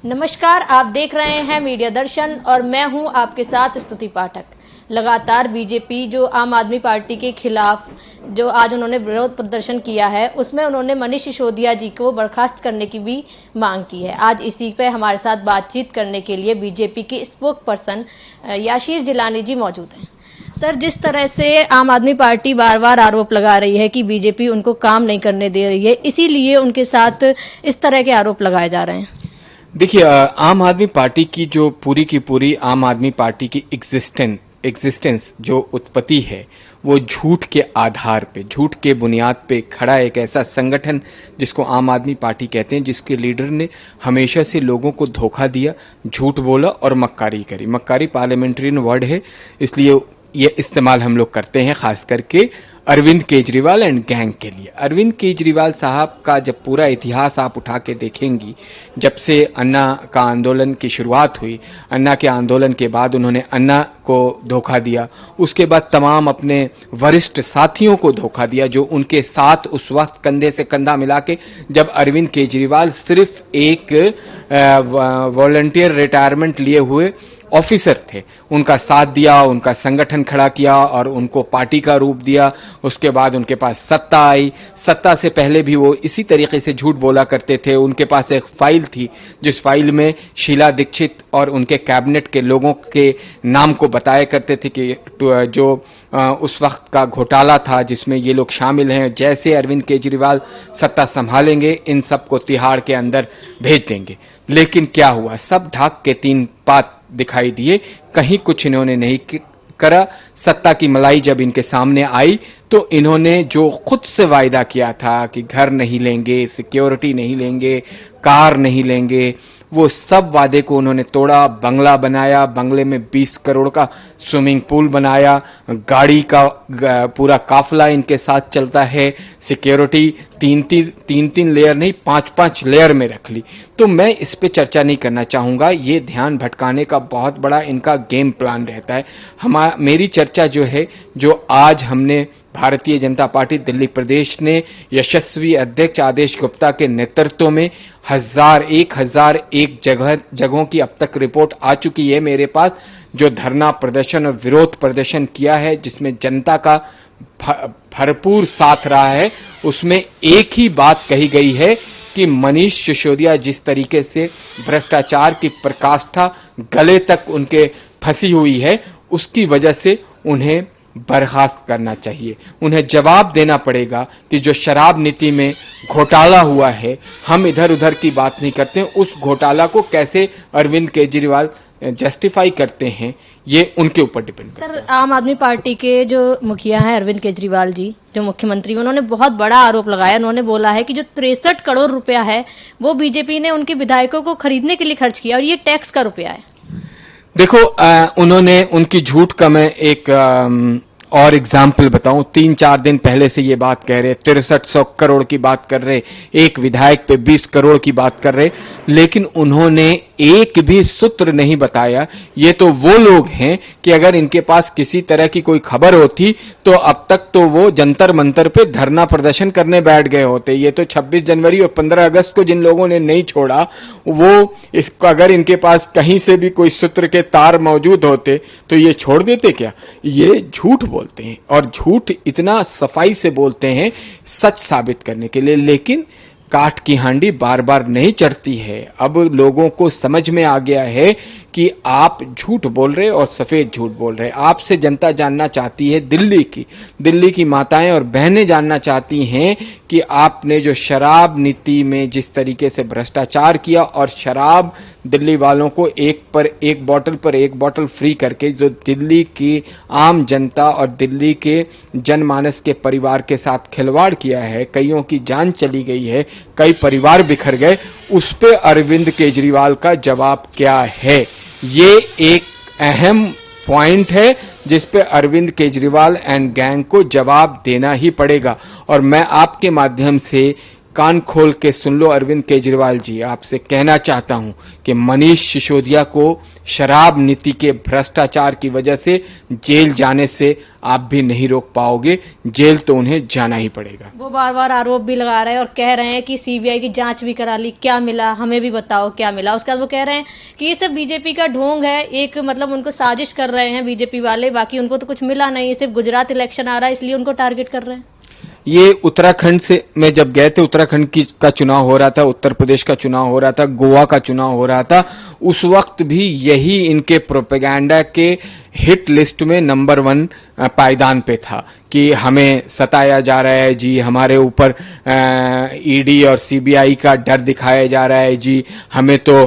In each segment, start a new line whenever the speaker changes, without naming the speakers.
नमस्कार, आप देख रहे हैं मीडिया दर्शन और मैं हूं आपके साथ स्तुति पाठक। लगातार बीजेपी जो आम आदमी पार्टी के खिलाफ जो आज उन्होंने विरोध प्रदर्शन किया है, उसमें उन्होंने मनीष सिसोदिया जी को बर्खास्त करने की भी मांग की है। आज इसी पे हमारे साथ बातचीत करने के लिए बीजेपी के स्पोक पर्सन याशीर जिलानी जी मौजूद हैं। सर, जिस तरह से आम आदमी पार्टी बार बार आरोप लगा रही है कि बीजेपी उनको काम नहीं करने दे रही है, इसीलिए उनके साथ इस तरह के आरोप लगाए जा रहे हैं।
देखिए, आम आदमी पार्टी की जो पूरी की पूरी आम आदमी पार्टी की एग्जिस्टेंस जो उत्पत्ति है, वो झूठ के आधार पे, झूठ के बुनियाद पे खड़ा एक ऐसा संगठन जिसको आम आदमी पार्टी कहते हैं, जिसके लीडर ने हमेशा से लोगों को धोखा दिया, झूठ बोला और मक्कारी करी। मक्कारी पार्लियामेंट्रियन वर्ड है, इसलिए ये इस्तेमाल हम लोग करते हैं खास करके अरविंद केजरीवाल एंड गैंग के लिए। अरविंद केजरीवाल साहब का जब पूरा इतिहास आप उठा के देखेंगी, जब से अन्ना का आंदोलन की शुरुआत हुई, अन्ना के आंदोलन के बाद उन्होंने अन्ना को धोखा दिया, उसके बाद तमाम अपने वरिष्ठ साथियों को धोखा दिया जो उनके साथ उस वक्त कंधे से कंधा मिला के, जब अरविंद केजरीवाल सिर्फ एक वॉलंटियर रिटायरमेंट लिए हुए ऑफिसर थे, उनका साथ दिया, उनका संगठन खड़ा किया और उनको पार्टी का रूप दिया। उसके बाद उनके पास सत्ता आई। सत्ता से पहले भी वो इसी तरीके से झूठ बोला करते थे। उनके पास एक फाइल थी जिस फाइल में शीला दीक्षित और उनके कैबिनेट के लोगों के नाम को बताया करते थे कि जो उस वक्त का घोटाला था जिसमें ये लोग शामिल हैं, जैसे अरविंद केजरीवाल सत्ता संभालेंगे इन सबको तिहाड़ के अंदर भेज देंगे। लेकिन क्या हुआ, सब ढाक के तीन पात दिखाई दिए, कहीं कुछ इन्होंने नहीं करा। सत्ता की मलाई जब इनके सामने आई तो इन्होंने जो खुद से वायदा किया था कि घर नहीं लेंगे, सिक्योरिटी नहीं लेंगे, कार नहीं लेंगे, वो सब वादे को उन्होंने तोड़ा। बंगला बनाया, बंगले में 20 करोड़ का स्विमिंग पूल बनाया, गाड़ी का पूरा काफिला इनके साथ चलता है, सिक्योरिटी तीन लेयर नहीं 5 लेयर में रख ली। तो मैं इस पे चर्चा नहीं करना चाहूँगा, ये ध्यान भटकाने का बहुत बड़ा इनका गेम प्लान रहता है। मेरी चर्चा जो है, जो आज हमने भारतीय जनता पार्टी दिल्ली प्रदेश ने यशस्वी अध्यक्ष आदेश गुप्ता के नेतृत्व में 1001 जगहों की अब तक रिपोर्ट आ चुकी है मेरे पास, जो धरना प्रदर्शन और विरोध प्रदर्शन किया है, जिसमें जनता का भरपूर साथ रहा है। उसमें एक ही बात कही गई है कि मनीष सिसोदिया जिस तरीके से भ्रष्टाचार की प्रकाष्ठा गले तक उनके फंसी हुई है, उसकी वजह से उन्हें बर्खास्त करना चाहिए। उन्हें जवाब देना पड़ेगा कि जो शराब नीति में घोटाला हुआ है, हम इधर उधर की बात नहीं करते, उस घोटाला को कैसे अरविंद केजरीवाल जस्टिफाई करते हैं, ये उनके ऊपर डिपेंड करता है।
सर, आम आदमी पार्टी के जो मुखिया हैं अरविंद केजरीवाल जी, जो मुख्यमंत्री, उन्होंने बहुत बड़ा आरोप लगाया। उन्होंने बोला है कि जो 63 करोड़ रुपया है वो बीजेपी ने उनके विधायकों को खरीदने के लिए खर्च किया और ये टैक्स का रुपया है।
देखो, उन्होंने उनकी झूठ का मैं एक और एग्जाम्पल बताऊं। 3-4 दिन पहले से ये बात कह रहे, 6300 करोड़ की बात कर रहे, एक विधायक पे 20 करोड़ की बात कर रहे, लेकिन उन्होंने एक भी सूत्र नहीं बताया। ये तो वो लोग हैं कि अगर इनके पास किसी तरह की कोई खबर होती तो अब तक तो वो जंतर मंतर पे धरना प्रदर्शन करने बैठ गए होते। ये तो 26 जनवरी और 15 अगस्त को जिन लोगों ने नहीं छोड़ा, वो इसको अगर इनके पास कहीं से भी कोई सूत्र के तार मौजूद होते तो ये छोड़ देते क्या? ये झूठ बोलते हैं और झूठ इतना सफाई से बोलते हैं सच साबित करने के लिए, लेकिन काठ की हांडी बार बार नहीं चढ़ती है। अब लोगों को समझ में आ गया है कि आप झूठ बोल रहे और सफेद झूठ बोल रहे। आपसे जनता जानना चाहती है, दिल्ली की माताएं और बहनें जानना चाहती हैं कि आपने जो शराब नीति में जिस तरीके से भ्रष्टाचार किया और शराब दिल्ली वालों को एक बोतल पर एक बोतल फ्री करके जो दिल्ली की आम जनता और दिल्ली के जनमानस के परिवार के साथ खिलवाड़ किया है, कईयों की जान चली गई है, कई परिवार बिखर गए, उस पे अरविंद केजरीवाल का जवाब क्या है? ये एक अहम पॉइंट है जिस पे अरविंद केजरीवाल एंड गैंग को जवाब देना ही पड़ेगा। और मैं आपके माध्यम से कान खोल के सुन लो अरविंद केजरीवाल जी, आपसे कहना चाहता हूं कि मनीष सिसोदिया को शराब नीति के भ्रष्टाचार की वजह से जेल जाने से आप भी नहीं रोक पाओगे, जेल तो उन्हें जाना ही पड़ेगा।
वो बार बार आरोप भी लगा रहे हैं और कह रहे हैं कि सीबीआई की जांच भी करा ली, क्या मिला हमें भी बताओ क्या मिला। उसके बाद वो कह रहे हैं कि ये सब बीजेपी का ढोंग है, एक मतलब उनको साजिश कर रहे हैं बीजेपी वाले, बाकी उनको तो कुछ मिला नहीं, सिर्फ गुजरात इलेक्शन आ रहा है इसलिए उनको टारगेट कर रहे हैं।
ये उत्तराखंड से में जब गए थे, उत्तराखंड की का चुनाव हो रहा था, उत्तर प्रदेश का चुनाव हो रहा था, गोवा का चुनाव हो रहा था, उस वक्त भी यही इनके प्रोपेगेंडा के हिट लिस्ट में नंबर 1 पायदान पे था कि हमें सताया जा रहा है जी, हमारे ऊपर ईडी और सीबीआई का डर दिखाया जा रहा है जी, हमें तो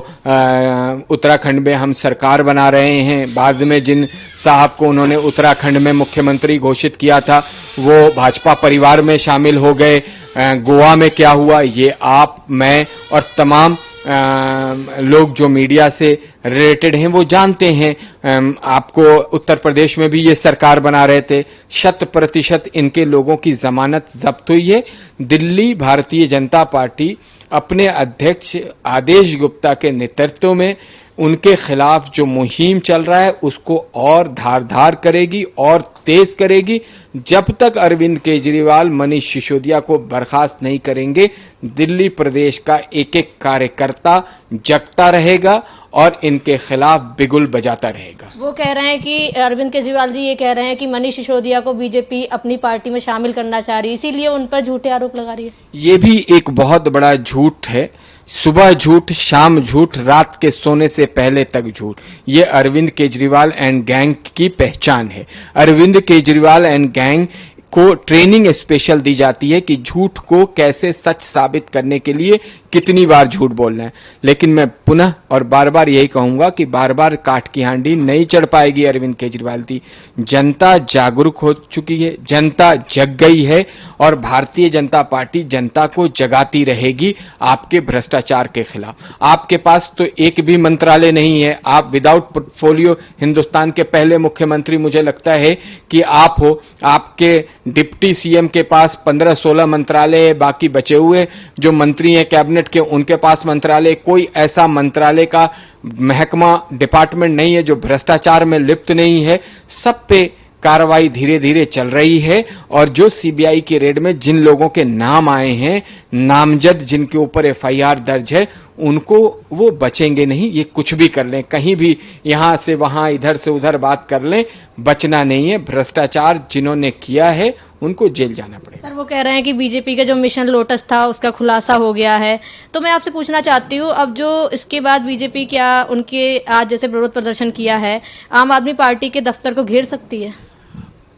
उत्तराखंड में हम सरकार बना रहे हैं। बाद में जिन साहब को उन्होंने उत्तराखंड में मुख्यमंत्री घोषित किया था वो भाजपा परिवार में शामिल हो गए। गोवा में क्या हुआ ये आप, मैं और तमाम लोग जो मीडिया से रिलेटेड हैं वो जानते हैं। आपको उत्तर प्रदेश में भी ये सरकार बना रहे थे, 100% इनके लोगों की जमानत जब्त हुई है। दिल्ली भारतीय जनता पार्टी अपने अध्यक्ष आदेश गुप्ता के नेतृत्व में उनके खिलाफ जो मुहिम चल रहा है उसको और धारदार करेगी और तेज करेगी। जब तक अरविंद केजरीवाल मनीष सिसोदिया को बर्खास्त नहीं करेंगे, दिल्ली प्रदेश का एक एक कार्यकर्ता जगता रहेगा और इनके खिलाफ बिगुल बजाता रहेगा।
वो कह रहे हैं कि अरविंद केजरीवाल जी ये कह रहे हैं कि मनीष सिसोदिया को बीजेपी अपनी पार्टी में शामिल करना चाह रही है, इसीलिए उन पर झूठे आरोप लगा रही है।
ये भी एक बहुत बड़ा झूठ है। सुबह झूठ, शाम झूठ, रात के सोने से पहले तक झूठ, ये अरविंद केजरीवाल एंड गैंग की पहचान है। अरविंद केजरीवाल एंड गैंग को ट्रेनिंग स्पेशल दी जाती है कि झूठ को कैसे सच साबित करने के लिए कितनी बार झूठ बोलना है। लेकिन मैं पुनः और बार बार यही कहूंगा कि बार बार काठ की हांडी नहीं चढ़ पाएगी अरविंद केजरीवाल की। जनता जागरूक हो चुकी है, जनता जग गई है और भारतीय जनता पार्टी जनता को जगाती रहेगी आपके भ्रष्टाचार के खिलाफ। आपके पास तो एक भी मंत्रालय नहीं है, आप विदाउट पोर्टफोलियो हिंदुस्तान के पहले मुख्यमंत्री मुझे लगता है कि आप हो। आपके डिप्टी सीएम के पास 15-16 मंत्रालय है, बाकी बचे हुए जो मंत्री हैं कैबिनेट के उनके पास मंत्रालय, कोई ऐसा मंत्रालय का महकमा डिपार्टमेंट नहीं है जो भ्रष्टाचार में लिप्त नहीं है। सब पे कार्रवाई धीरे धीरे चल रही है और जो सीबीआई के रेड में जिन लोगों के नाम आए हैं, नामजद जिनके ऊपर एफआईआर दर्ज है, उनको वो बचेंगे नहीं। ये कुछ भी कर लें, कहीं भी यहां से वहां इधर से उधर बात कर लें, बचना नहीं है। भ्रष्टाचार जिन्होंने किया है उनको जेल जाना पड़ेगा।
सर वो कह रहे हैं कि बीजेपी का जो मिशन लोटस था उसका खुलासा हो गया है, तो मैं आपसे पूछना चाहती हूँ अब जो इसके बाद बीजेपी क्या उनके आज जैसे विरोध प्रदर्शन किया है, आम आदमी पार्टी के दफ्तर को घेर सकती है?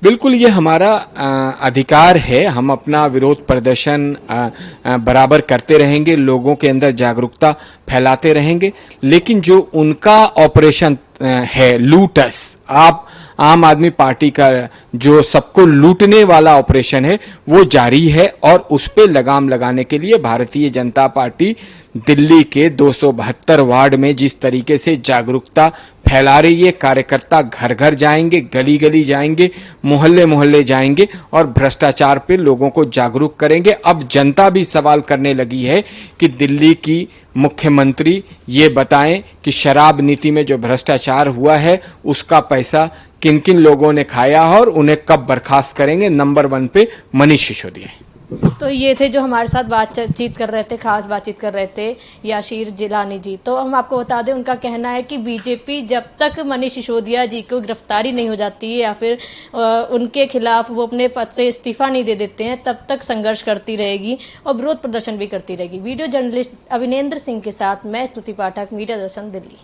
बिल्कुल, ये हमारा अधिकार है, हम अपना विरोध प्रदर्शन बराबर करते रहेंगे, लोगों के अंदर जागरूकता फैलाते रहेंगे। लेकिन जो उनका ऑपरेशन है लूटस, आप आम आदमी पार्टी का जो सबको लूटने वाला ऑपरेशन है वो जारी है और उस पे लगाम लगाने के लिए भारतीय जनता पार्टी दिल्ली के 272 वार्ड में जिस तरीके से जागरूकता फैला रही है, कार्यकर्ता घर घर जाएंगे, गली गली जाएंगे, मोहल्ले मोहल्ले जाएंगे और भ्रष्टाचार पे लोगों को जागरूक करेंगे। अब जनता भी सवाल करने लगी है कि दिल्ली की मुख्यमंत्री ये बताएं कि शराब नीति में जो भ्रष्टाचार हुआ है उसका पैसा किन किन लोगों ने खाया और उन्हें कब बर्खास्त करेंगे। नंबर 1 पे मनीष सिसोदिया।
तो ये थे जो हमारे साथ बातचीत कर रहे थे, खास बातचीत कर रहे थे याशीर जिलानी जी। तो हम आपको बता दें उनका कहना है कि बीजेपी जब तक मनीष सिसोदिया जी को गिरफ्तारी नहीं हो जाती है या फिर उनके खिलाफ वो अपने पद से इस्तीफा नहीं दे देते हैं तब तक संघर्ष करती रहेगी और विरोध प्रदर्शन भी करती रहेगी। वीडियो जर्नलिस्ट अविनेंद्र सिंह के साथ मैं स्तुति पाठक, मीडिया दर्शन, दिल्ली।